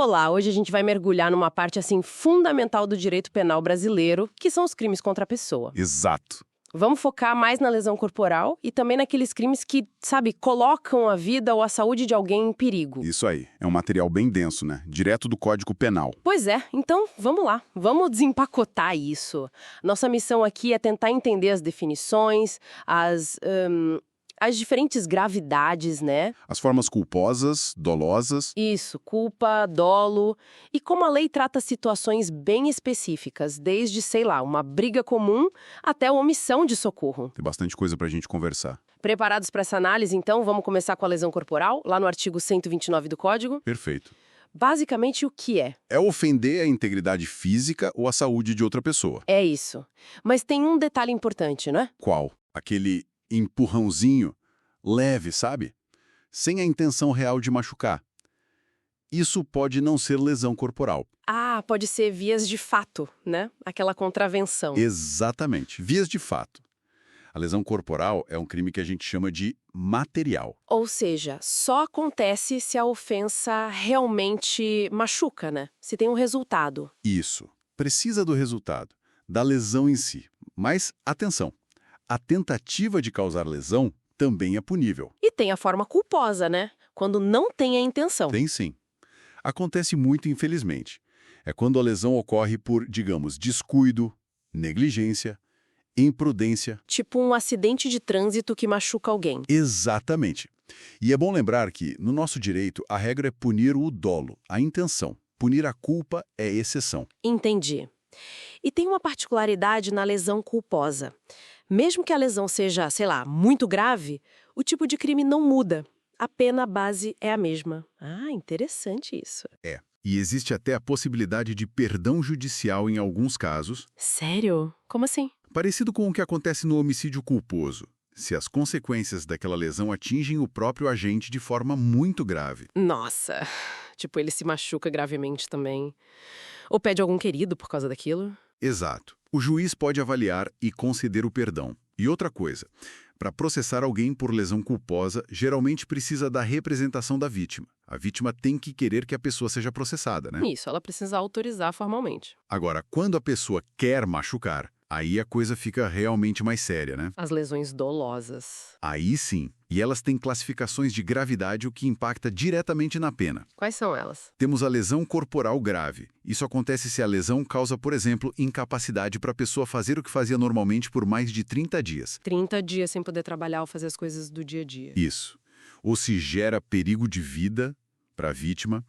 Olá, hoje a gente vai mergulhar numa parte assim fundamental do direito penal brasileiro, que são os crimes contra a pessoa. Exato. Vamos focar mais na lesão corporal e também naqueles crimes que, sabe, colocam a vida ou a saúde de alguém em perigo. Isso aí. É um material bem denso, né? Direto do Código Penal. Pois é, então vamos lá, vamos desempacotar isso. Nossa missão aqui é tentar entender as definições, as diferentes gravidades, né? As formas culposas, dolosas. Isso, culpa, dolo, e como a lei trata situações bem específicas, desde, sei lá, uma briga comum até a omissão de socorro. Tem bastante coisa pra gente conversar. Preparados para essa análise, então? Vamos começar com a lesão corporal, lá no artigo 129 do Código? Perfeito. Basicamente, o que é? É ofender a integridade física ou a saúde de outra pessoa. É isso. Mas tem um detalhe importante, né? Qual? Aquele empurrãozinho leve, sabe? Sem a intenção real de machucar. Isso pode não ser lesão corporal. Ah, pode ser vias de fato, né? Aquela contravenção. Exatamente. Vias de fato. A lesão corporal é um crime que a gente chama de material. Ou seja, só acontece se a ofensa realmente machuca, né? Se tem um resultado. Isso. Precisa do resultado, da lesão em si. Mas, atenção, a tentativa de causar lesão também é punível. E tem a forma culposa, né? Quando não tem a intenção. Tem sim. Acontece muito, infelizmente. É quando a lesão ocorre por, digamos, descuido, negligência, imprudência. Tipo um acidente de trânsito que machuca alguém. Exatamente. E é bom lembrar que, no nosso direito, a regra é punir o dolo, a intenção. Punir a culpa é exceção. Entendi. E tem uma particularidade na lesão culposa. Mesmo que a lesão seja, sei lá, muito grave, o tipo de crime não muda. A pena base é a mesma. Ah, interessante isso. É. E existe até a possibilidade de perdão judicial em alguns casos. Sério? Como assim? Parecido com o que acontece no homicídio culposo, se as consequências daquela lesão atingem o próprio agente de forma muito grave. Nossa, tipo, ele se machuca gravemente também. Ou pede algum querido por causa daquilo. Exato. O juiz pode avaliar e conceder o perdão. E outra coisa, para processar alguém por lesão culposa, geralmente precisa da representação da vítima. A vítima tem que querer que a pessoa seja processada, né? Isso, ela precisa autorizar formalmente. Agora, quando a pessoa quer machucar, aí a coisa fica realmente mais séria, né? As lesões dolosas. Aí sim. E elas têm classificações de gravidade, o que impacta diretamente na pena. Quais são elas? Temos a lesão corporal grave. Isso acontece se a lesão causa, por exemplo, incapacidade para a pessoa fazer o que fazia normalmente por mais de 30 dias. 30 dias sem poder trabalhar ou fazer as coisas do dia a dia. Isso. Ou se gera perigo de vida para a vítima,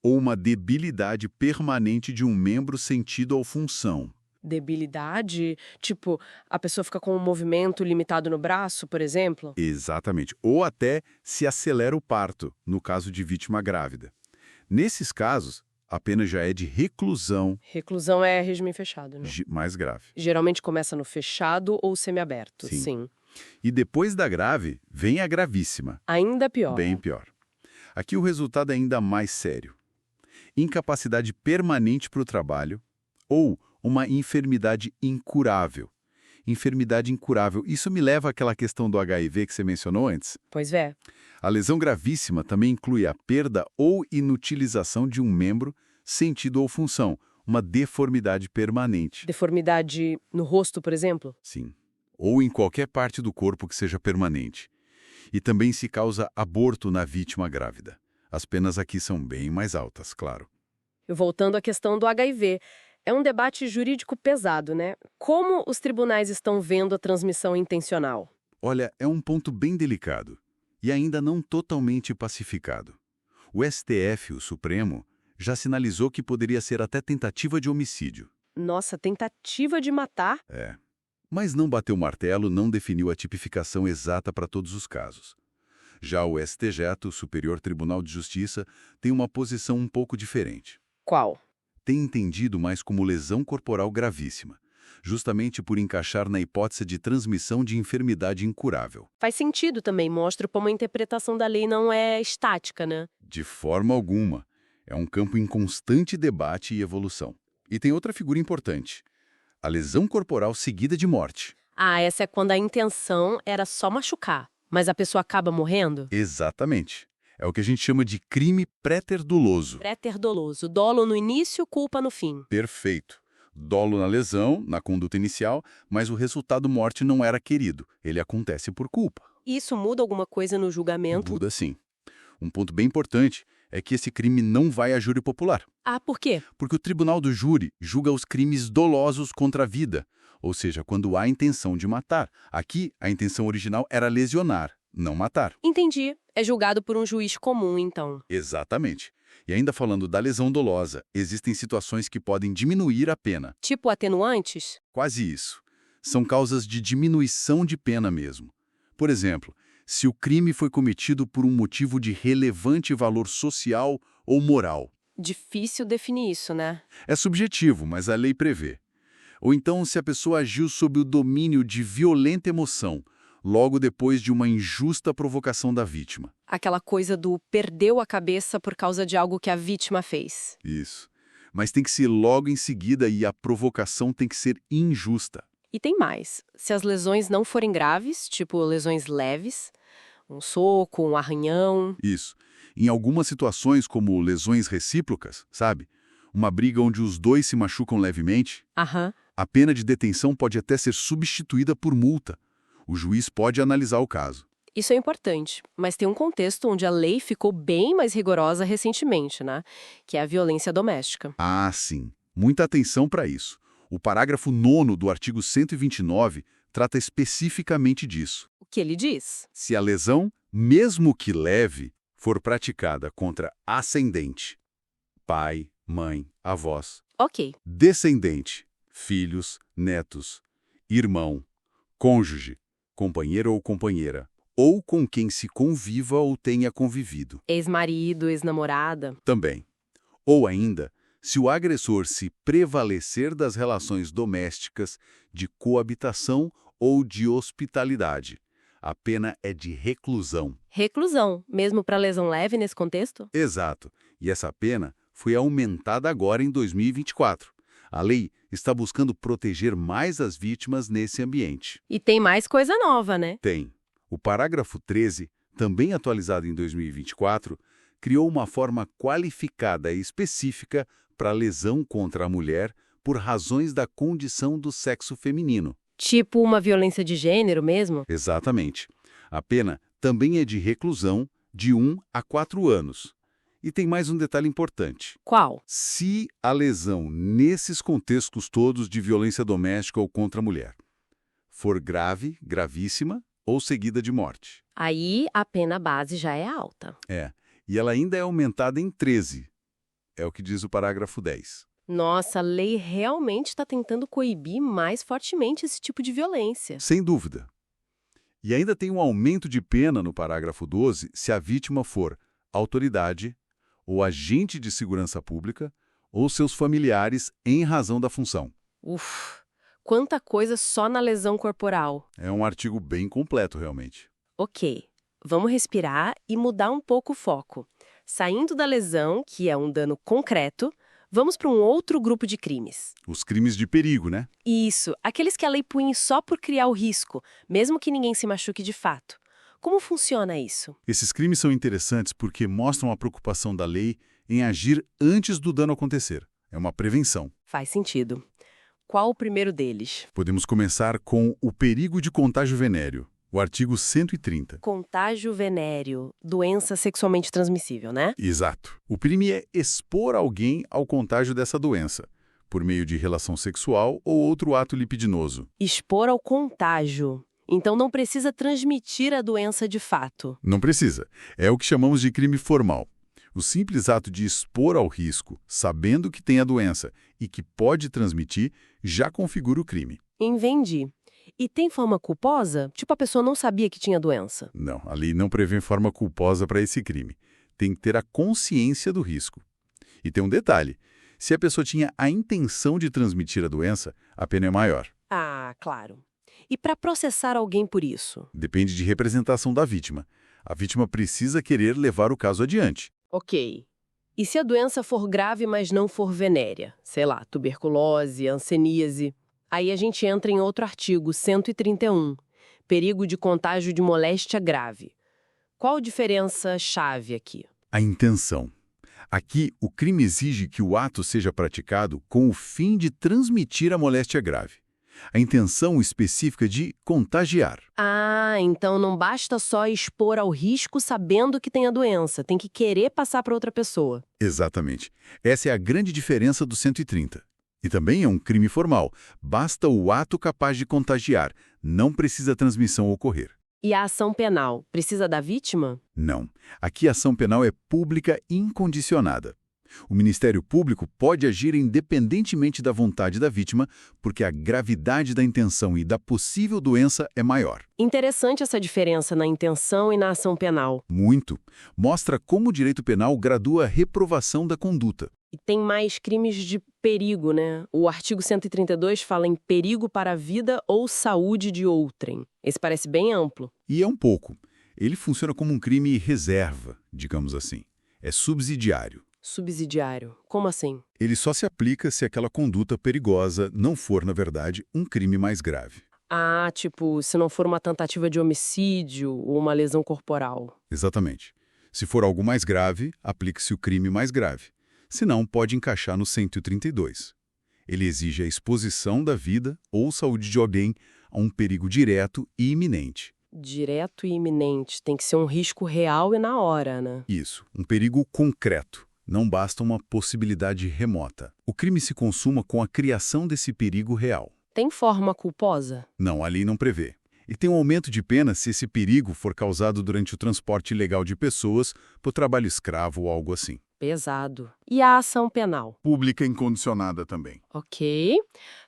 ou uma debilidade permanente de um membro sentido ou função. Debilidade? Tipo, a pessoa fica com um movimento limitado no braço, por exemplo? Exatamente. Ou até se acelera o parto, no caso de vítima grávida. Nesses casos, a pena já é de reclusão. Reclusão é regime fechado, né? Mais grave. Geralmente começa no fechado ou semiaberto, sim. E depois da grave, vem a gravíssima. Ainda pior. Bem pior. Aqui o resultado é ainda mais sério. Incapacidade permanente para o trabalho ou uma enfermidade incurável. Enfermidade incurável. Isso me leva àquela questão do HIV que você mencionou antes. Pois é. A lesão gravíssima também inclui a perda ou inutilização de um membro, sentido ou função, uma deformidade permanente. Deformidade no rosto, por exemplo? Sim. Ou em qualquer parte do corpo que seja permanente. E também se causa aborto na vítima grávida. As penas aqui são bem mais altas, claro. Voltando à questão do HIV, é um debate jurídico pesado, né? Como os tribunais estão vendo a transmissão intencional? Olha, é um ponto bem delicado e ainda não totalmente pacificado. O STF, o Supremo, já sinalizou que poderia ser até tentativa de homicídio. Nossa, tentativa de matar? É. Mas não bateu o martelo, não definiu a tipificação exata para todos os casos. Já o STJ, o Superior Tribunal de Justiça, tem uma posição um pouco diferente. Qual? Tem entendido mais como lesão corporal gravíssima, justamente por encaixar na hipótese de transmissão de enfermidade incurável. Faz sentido também, mostra como a interpretação da lei não é estática, né? De forma alguma. É um campo em constante debate e evolução. E tem outra figura importante. A lesão corporal seguida de morte. Ah, essa é quando a intenção era só machucar, mas a pessoa acaba morrendo? Exatamente. É o que a gente chama de crime préter-doloso. Préter-doloso. Dolo no início, culpa no fim. Perfeito. Dolo na lesão, na conduta inicial, mas o resultado morte não era querido. Ele acontece por culpa. Isso muda alguma coisa no julgamento? Muda sim. Um ponto bem importante é que esse crime não vai a júri popular. Ah, por quê? Porque o tribunal do júri julga os crimes dolosos contra a vida, ou seja, quando há intenção de matar. Aqui, a intenção original era lesionar, não matar. Entendi. É julgado por um juiz comum, então. Exatamente. E ainda falando da lesão dolosa, existem situações que podem diminuir a pena. Tipo atenuantes? Quase isso. São causas de diminuição de pena mesmo. Por exemplo, se o crime foi cometido por um motivo de relevante valor social ou moral. Difícil definir isso, né? É subjetivo, mas a lei prevê. Ou então se a pessoa agiu sob o domínio de violenta emoção, logo depois de uma injusta provocação da vítima. Aquela coisa do perdeu a cabeça por causa de algo que a vítima fez. Isso. Mas tem que ser logo em seguida e a provocação tem que ser injusta. E tem mais. Se as lesões não forem graves, tipo lesões leves, um soco, um arranhão... Isso. Em algumas situações, como lesões recíprocas, sabe? Uma briga onde os dois se machucam levemente, Aham. a pena de detenção pode até ser substituída por multa. O juiz pode analisar o caso. Isso é importante, mas tem um contexto onde a lei ficou bem mais rigorosa recentemente, né? Que é a violência doméstica. Ah, sim. Muita atenção para isso. O parágrafo 9º do artigo 129 trata especificamente disso. O que ele diz? Se a lesão, mesmo que leve, for praticada contra ascendente, pai, mãe, avós, Ok. descendente, filhos, netos, irmão, cônjuge, companheiro ou companheira, ou com quem se conviva ou tenha convivido. Ex-marido, ex-namorada. Também. Ou ainda, se o agressor se prevalecer das relações domésticas, de coabitação ou de hospitalidade. A pena é de reclusão. Reclusão, mesmo para lesão leve nesse contexto? Exato. E essa pena foi aumentada agora em 2024. A lei está buscando proteger mais as vítimas nesse ambiente. E tem mais coisa nova, né? Tem. O parágrafo 13, também atualizado em 2024, criou uma forma qualificada e específica para lesão contra a mulher por razões da condição do sexo feminino. Tipo uma violência de gênero mesmo? Exatamente. A pena também é de reclusão de 1 a 4 anos. E tem mais um detalhe importante. Qual? Se a lesão nesses contextos todos de violência doméstica ou contra a mulher for grave, gravíssima ou seguida de morte. Aí a pena base já é alta. E ela ainda é aumentada em 13. É o que diz o parágrafo 10. Nossa, a lei realmente está tentando coibir mais fortemente esse tipo de violência. Sem dúvida. E ainda tem um aumento de pena no parágrafo 12 se a vítima for autoridade ou agente de segurança pública ou seus familiares em razão da função. Uf, quanta coisa só na lesão corporal. É um artigo bem completo, realmente. Ok, vamos respirar e mudar um pouco o foco. Saindo da lesão, que é um dano concreto, vamos para um outro grupo de crimes. Os crimes de perigo, né? Isso, aqueles que a lei punha só por criar o risco, mesmo que ninguém se machuque de fato. Como funciona isso? Esses crimes são interessantes porque mostram a preocupação da lei em agir antes do dano acontecer. É uma prevenção. Faz sentido. Qual o primeiro deles? Podemos começar com o perigo de contágio venéreo, o artigo 130. Contágio venéreo, doença sexualmente transmissível, né? Exato. O crime é expor alguém ao contágio dessa doença, por meio de relação sexual ou outro ato lipidinoso. Expor ao contágio. Então não precisa transmitir a doença de fato. Não precisa. É o que chamamos de crime formal. O simples ato de expor ao risco, sabendo que tem a doença e que pode transmitir, já configura o crime. Entendi. E tem forma culposa? Tipo, a pessoa não sabia que tinha doença. Não, a lei não prevê forma culposa para esse crime. Tem que ter a consciência do risco. E tem um detalhe. Se a pessoa tinha a intenção de transmitir a doença, a pena é maior. Ah, claro. E para processar alguém por isso? Depende de representação da vítima. A vítima precisa querer levar o caso adiante. Ok. E se a doença for grave, mas não for venérea? Sei lá, tuberculose, hanseníase. Aí a gente entra em outro artigo, 131. Perigo de contágio de moléstia grave. Qual a diferença-chave aqui? A intenção. Aqui, o crime exige que o ato seja praticado com o fim de transmitir a moléstia grave. A intenção específica de contagiar. Ah, então não basta só expor ao risco sabendo que tem a doença, tem que querer passar para outra pessoa. Exatamente. Essa é a grande diferença do 130. E também é um crime formal. Basta o ato capaz de contagiar. Não precisa a transmissão ocorrer. E a ação penal precisa da vítima? Não. Aqui a ação penal é pública e incondicionada. O Ministério Público pode agir independentemente da vontade da vítima, porque a gravidade da intenção e da possível doença é maior. Interessante essa diferença na intenção e na ação penal. Muito. Mostra como o direito penal gradua a reprovação da conduta. E tem mais crimes de perigo, né? O artigo 132 fala em perigo para a vida ou saúde de outrem. Esse parece bem amplo. E é um pouco. Ele funciona como um crime reserva, digamos assim. É subsidiário. Subsidiário. Como assim? Ele só se aplica se aquela conduta perigosa não for, na verdade, um crime mais grave. Ah, tipo, se não for uma tentativa de homicídio ou uma lesão corporal. Exatamente. Se for algo mais grave, aplique-se o crime mais grave. Se não, pode encaixar no 132. Ele exige a exposição da vida ou saúde de alguém a um perigo direto e iminente. Direto e iminente. Tem que ser um risco real e na hora, né? Isso, um perigo concreto. Não basta uma possibilidade remota. O crime se consuma com a criação desse perigo real. Tem forma culposa? Não, a lei não prevê. E tem um aumento de pena se esse perigo for causado durante o transporte ilegal de pessoas por trabalho escravo ou algo assim. Pesado. E a ação penal? Pública incondicionada também. Ok.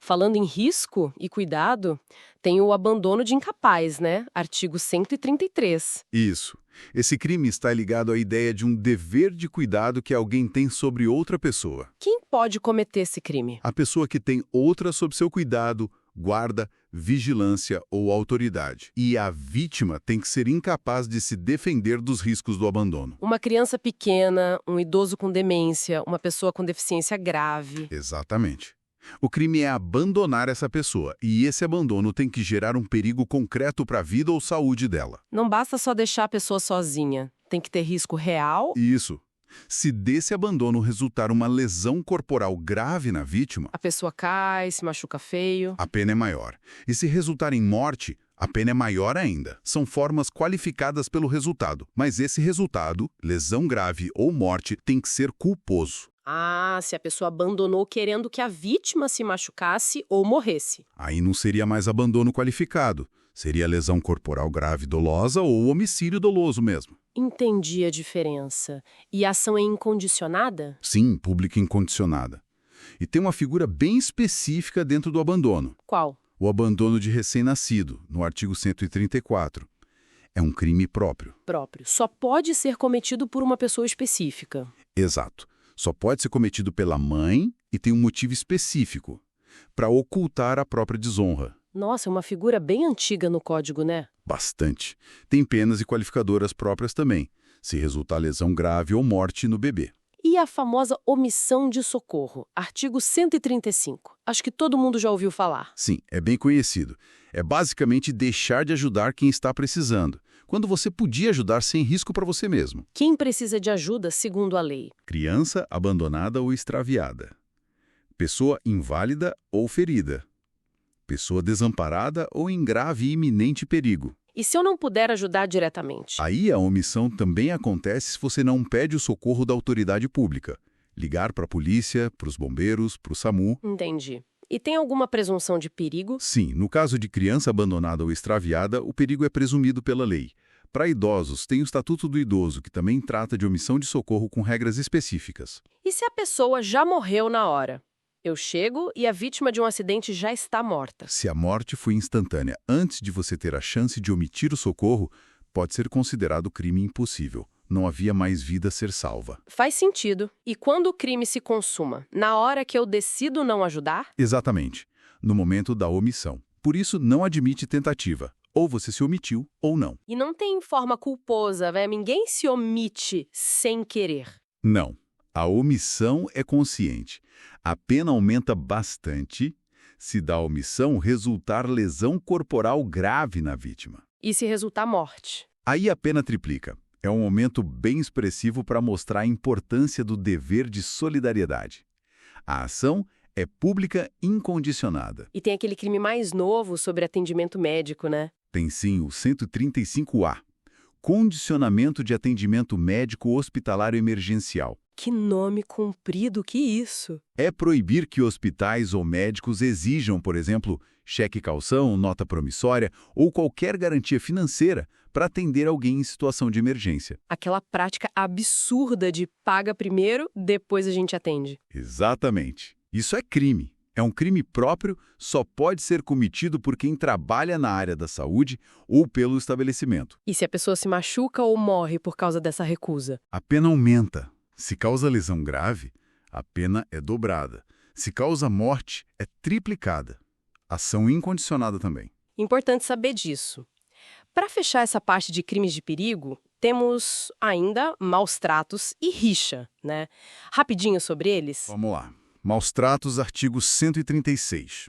Falando em risco e cuidado, tem o abandono de incapaz, né? Artigo 133. Isso. Esse crime está ligado à ideia de um dever de cuidado que alguém tem sobre outra pessoa. Quem pode cometer esse crime? A pessoa que tem outra sob seu cuidado, guarda, vigilância ou autoridade. E a vítima tem que ser incapaz de se defender dos riscos do abandono. Uma criança pequena, um idoso com demência, uma pessoa com deficiência grave. Exatamente. O crime é abandonar essa pessoa, e esse abandono tem que gerar um perigo concreto para a vida ou saúde dela. Não basta só deixar a pessoa sozinha. Tem que ter risco real. Isso. Se desse abandono resultar uma lesão corporal grave na vítima, A pessoa cai, se machuca feio. a pena é maior. E se resultar em morte, a pena é maior ainda. São formas qualificadas pelo resultado, mas esse resultado, lesão grave ou morte, tem que ser culposo. Ah, se a pessoa abandonou querendo que a vítima se machucasse ou morresse. Aí não seria mais abandono qualificado. Seria lesão corporal grave dolosa ou homicídio doloso mesmo. Entendi a diferença. E a ação é incondicionada? Sim, pública incondicionada. E tem uma figura bem específica dentro do abandono. Qual? O abandono de recém-nascido, no artigo 134. É um crime próprio. Próprio. Só pode ser cometido por uma pessoa específica. Exato. Só pode ser cometido pela mãe e tem um motivo específico, para ocultar a própria desonra. Nossa, é uma figura bem antiga no código, né? Bastante. Tem penas e qualificadoras próprias também, se resultar lesão grave ou morte no bebê. E a famosa omissão de socorro, artigo 135. Acho que todo mundo já ouviu falar. Sim, é bem conhecido. É basicamente deixar de ajudar quem está precisando, quando você podia ajudar sem risco para você mesmo. Quem precisa de ajuda segundo a lei? Criança abandonada ou extraviada. Pessoa inválida ou ferida. Pessoa desamparada ou em grave e iminente perigo. E se eu não puder ajudar diretamente? Aí a omissão também acontece se você não pede o socorro da autoridade pública. Ligar para a polícia, para os bombeiros, para o SAMU. Entendi. E tem alguma presunção de perigo? Sim, no caso de criança abandonada ou extraviada, o perigo é presumido pela lei. Para idosos, tem o Estatuto do Idoso, que também trata de omissão de socorro com regras específicas. E se a pessoa já morreu na hora? Eu chego e a vítima de um acidente já está morta. Se a morte foi instantânea antes de você ter a chance de omitir o socorro, pode ser considerado crime impossível. Não havia mais vida a ser salva. Faz sentido. E quando o crime se consuma? Na hora que eu decido não ajudar? Exatamente. No momento da omissão. Por isso, não admite tentativa. Ou você se omitiu, ou não. E não tem forma culposa, velho. Ninguém se omite sem querer. Não. A omissão é consciente. A pena aumenta bastante se da omissão resultar lesão corporal grave na vítima. E se resultar morte? Aí a pena triplica. É um momento bem expressivo para mostrar a importância do dever de solidariedade. A ação é pública incondicionada. E tem aquele crime mais novo sobre atendimento médico, né? Tem sim o 135A, condicionamento de atendimento médico hospitalário emergencial. Que nome comprido, que isso? É proibir que hospitais ou médicos exijam, por exemplo, cheque calção, nota promissória ou qualquer garantia financeira para atender alguém em situação de emergência. Aquela prática absurda de paga primeiro, depois a gente atende. Exatamente. Isso é crime. É um crime próprio, só pode ser cometido por quem trabalha na área da saúde ou pelo estabelecimento. E se a pessoa se machuca ou morre por causa dessa recusa? A pena aumenta. Se causa lesão grave, a pena é dobrada. Se causa morte, é triplicada. Ação incondicionada também. Importante saber disso. Para fechar essa parte de crimes de perigo, temos ainda maus tratos e rixa, né? Rapidinho sobre eles. Vamos lá. Maus tratos, artigo 136.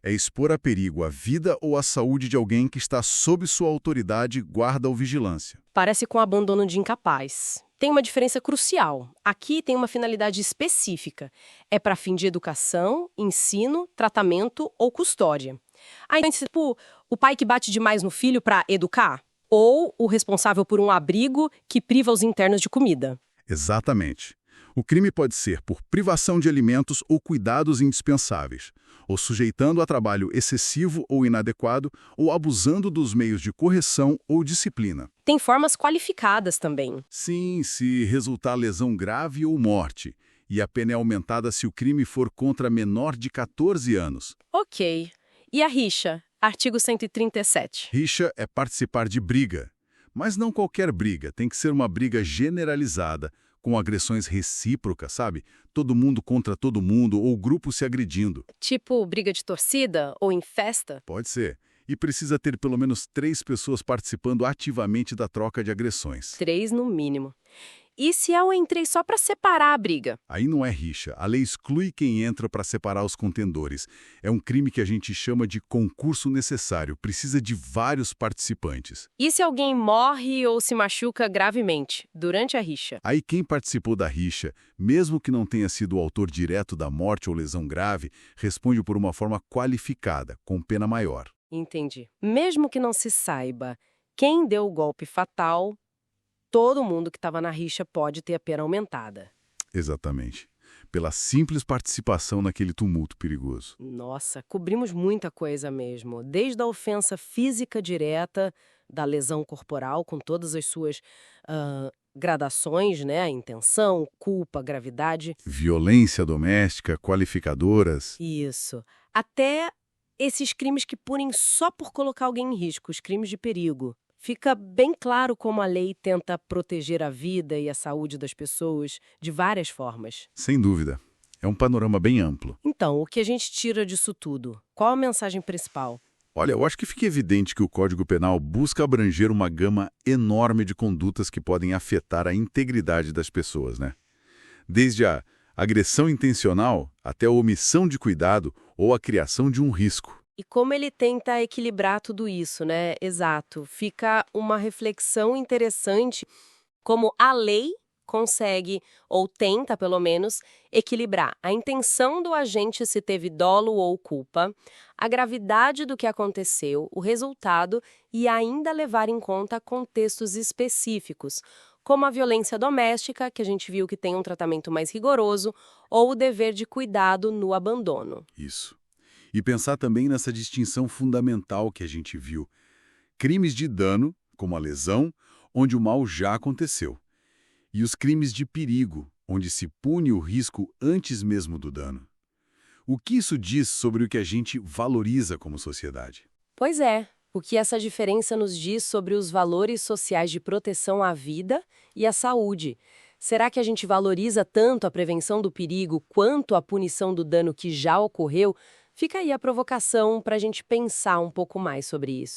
É expor a perigo a vida ou a saúde de alguém que está sob sua autoridade, guarda ou vigilância. Parece com abandono de incapaz. Tem uma diferença crucial. Aqui tem uma finalidade específica. É para fim de educação, ensino, tratamento ou custódia. Aí, tipo, o pai que bate demais no filho para educar? Ou o responsável por um abrigo que priva os internos de comida? Exatamente. O crime pode ser por privação de alimentos ou cuidados indispensáveis, ou sujeitando a trabalho excessivo ou inadequado, ou abusando dos meios de correção ou disciplina. Tem formas qualificadas também. Sim, se resultar lesão grave ou morte, e a pena é aumentada se o crime for contra menor de 14 anos. Ok. E a rixa? Artigo 137. Rixa é participar de briga, mas não qualquer briga, tem que ser uma briga generalizada, com agressões recíprocas, sabe? Todo mundo contra todo mundo ou grupo se agredindo. Tipo briga de torcida ou em festa? Pode ser. E precisa ter pelo menos 3 pessoas participando ativamente da troca de agressões. 3 no mínimo. E se eu entrei só para separar a briga? Aí não é rixa. A lei exclui quem entra para separar os contendores. É um crime que a gente chama de concurso necessário. Precisa de vários participantes. E se alguém morre ou se machuca gravemente durante a rixa? Aí quem participou da rixa, mesmo que não tenha sido o autor direto da morte ou lesão grave, responde por uma forma qualificada, com pena maior. Entendi. Mesmo que não se saiba quem deu o golpe fatal, todo mundo que estava na rixa pode ter a pena aumentada. Exatamente. Pela simples participação naquele tumulto perigoso. Nossa, cobrimos muita coisa mesmo. Desde a ofensa física direta, da lesão corporal, com todas as suas gradações, né? A intenção, culpa, gravidade. Violência doméstica, qualificadoras. Isso. Até esses crimes que punem só por colocar alguém em risco, os crimes de perigo. Fica bem claro como a lei tenta proteger a vida e a saúde das pessoas de várias formas. Sem dúvida. É um panorama bem amplo. Então, o que a gente tira disso tudo? Qual a mensagem principal? Olha, eu acho que fica evidente que o Código Penal busca abranger uma gama enorme de condutas que podem afetar a integridade das pessoas, né? Desde a agressão intencional até a omissão de cuidado ou a criação de um risco. E como ele tenta equilibrar tudo isso, né? Exato. Fica uma reflexão interessante como a lei consegue, ou tenta pelo menos, equilibrar a intenção do agente se teve dolo ou culpa, a gravidade do que aconteceu, o resultado e ainda levar em conta contextos específicos, como a violência doméstica, que a gente viu que tem um tratamento mais rigoroso, ou o dever de cuidado no abandono. Isso. E pensar também nessa distinção fundamental que a gente viu. Crimes de dano, como a lesão, onde o mal já aconteceu. E os crimes de perigo, onde se pune o risco antes mesmo do dano. O que isso diz sobre o que a gente valoriza como sociedade? Pois é, o que essa diferença nos diz sobre os valores sociais de proteção à vida e à saúde. Será que a gente valoriza tanto a prevenção do perigo quanto a punição do dano que já ocorreu? Fica aí a provocação para a gente pensar um pouco mais sobre isso.